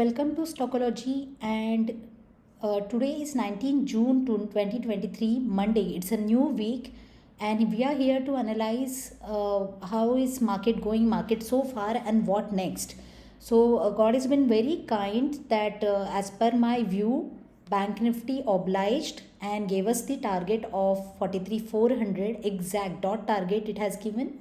Welcome to Stockology, and today is 19 June 2023, Monday. It's a new week, and we are here to analyze how is market so far, and what next. So God has been very kind that, as per my view, Bank Nifty obliged and gave us the target of 43,400 exact dot target it has given.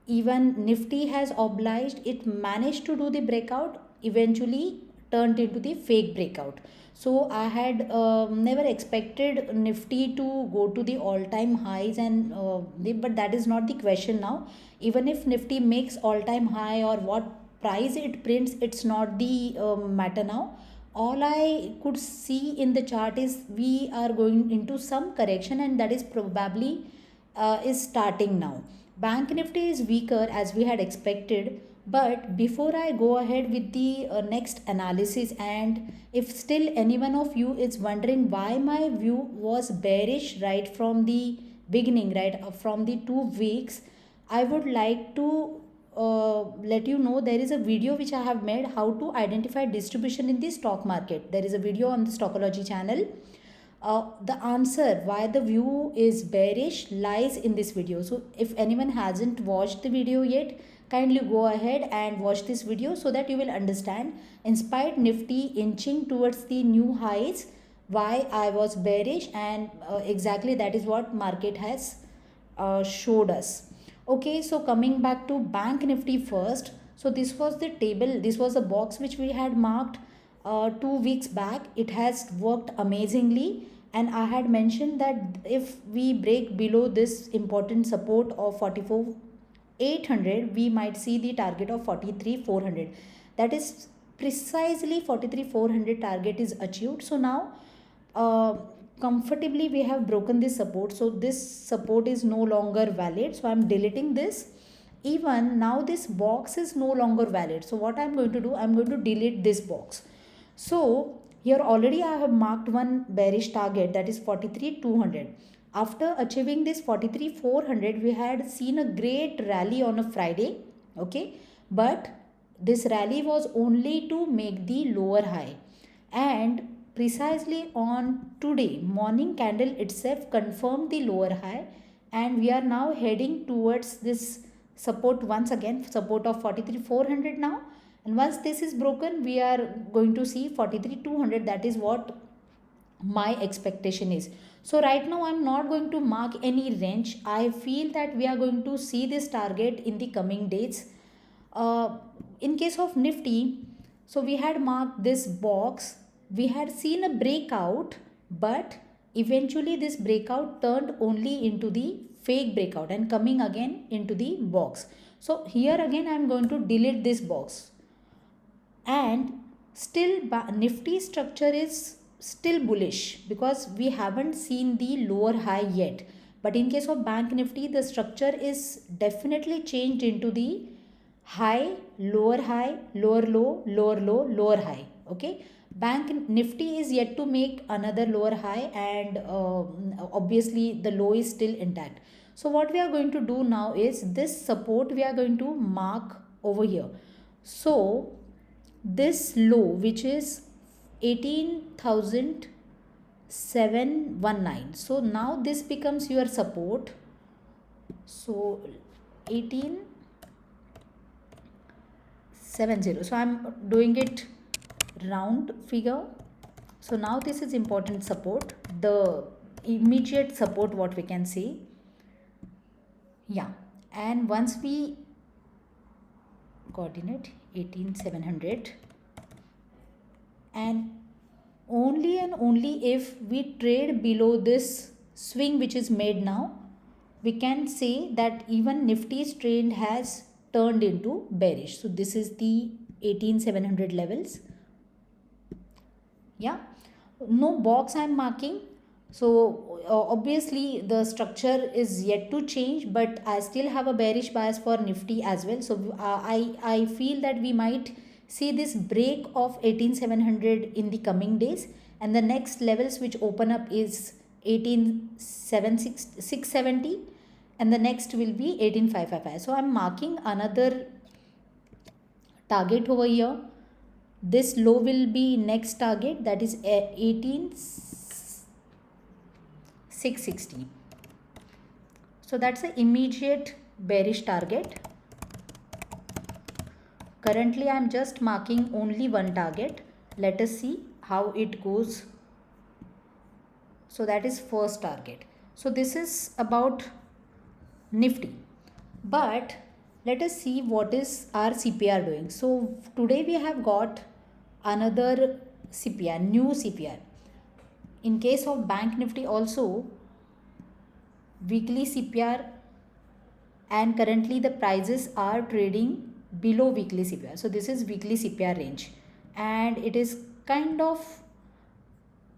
Even Nifty has obliged, it managed to do the breakout, eventually turned into the fake breakout. So I had never expected Nifty to go to the all time highs, and but that is not the question now. Even if Nifty makes all time high or what price it prints, it's not the matter now. All I could see in the chart is we are going into some correction, and that is probably is starting now. Bank Nifty is weaker as we had expected, but before I go ahead with the next analysis, and if still any one of you is wondering why my view was bearish right from the beginning, right from the 2 weeks, I would like to let you know there is a video which I have made how to identify distribution in the stock market. There is a video on the Stockology channel. The answer why the view is bearish lies in this video. So if anyone hasn't watched the video yet, kindly go ahead and watch this video so that you will understand, in spite Nifty inching towards the new highs, why I was bearish, and exactly that is what market has showed us. Okay, so coming back to Bank Nifty first. So this was the table, this was a box which we had marked 2 weeks back. It has worked amazingly, and I had mentioned that if we break below this important support of 44,800, we might see the target of 43,400. That is precisely 43,400 target is achieved. So now comfortably we have broken this support, so this support is no longer valid, so I'm deleting this. Even now this box is no longer valid, so what I'm going to do, I'm going to delete this box. So here already I have marked one bearish target, that is 43,200. After achieving this 43,400, we had seen a great rally on a Friday, okay, but this rally was only to make the lower high, and precisely on today morning candle itself confirmed the lower high, and we are now heading towards this support once again, support of 43,400 now. And once this is broken, we are going to see 43,200. That is what my expectation is. So right now I'm not going to mark any range. I feel that we are going to see this target in the coming days. In case of Nifty, so we had marked this box, we had seen a breakout, but eventually this breakout turned only into the fake breakout and coming again into the box. So here again I am going to delete this box, and still Nifty structure is still bullish because we haven't seen the lower high yet. But in case of Bank Nifty, the structure is definitely changed into the high, lower, low, lower low, lower high. Okay, Bank Nifty is yet to make another lower high, and obviously the low is still intact. So what we are going to do now is this support we are going to mark over here. So this low, which is 18,719, so now this becomes your support. So 18,770, so I'm doing it round figure. So now this is important support, the immediate support, what we can see. Yeah, and once we coordinate 18,700, and only if we trade below this swing which is made now, we can say that even Nifty's trend has turned into bearish. So this is the 18,700 levels. Yeah, no box I'm marking. So obviously the structure is yet to change, but I still have a bearish bias for Nifty as well. So I feel that we might see this break of 18,700 in the coming days, and the next levels which open up is 18,670, and the next will be 18,555. So I'm marking another target over here. This low will be next target, that is 18,660. So that's an immediate bearish target. Currently I am just marking only one target. Let us see how it goes. So that is first target. So this is about Nifty. But let us see what is our CPR doing. So today we have got another CPR, new CPR. In case of Bank Nifty also, weekly CPR, and currently the prices are trading below weekly CPR. So this is weekly CPR range and it is kind of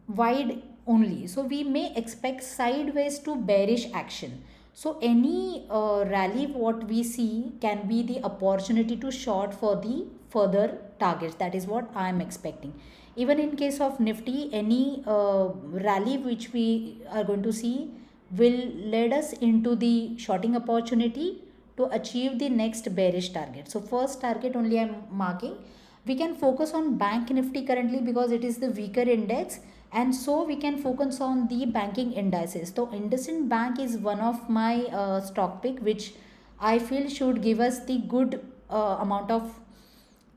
wide only, so we may expect sideways to bearish action. So any rally what we see can be the opportunity to short for the further targets. That is what I am expecting. Even in case of Nifty, any rally which we are going to see will lead us into the shorting opportunity to achieve the next bearish target. So first target only I am marking. We can focus on Bank Nifty currently because it is the weaker index, and so we can focus on the banking indices. So IndusInd Bank is one of my stock pick which I feel should give us the good amount of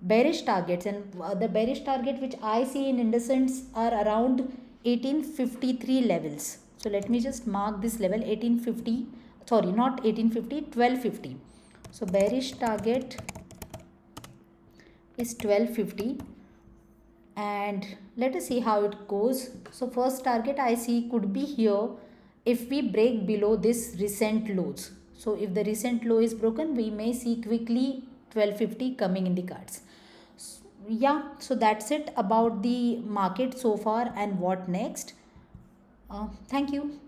bearish targets, and the bearish target which I see in IndusInd are around 1853 levels. So let me just mark this level, 1850, sorry, not 1850, 1250. So bearish target is 1250, and let us see how it goes. So first target I see could be here if we break below this recent lows. So if the recent low is broken, we may see quickly 1250 coming in the cards. Yeah, so that's it about the market so far and what next. Thank you.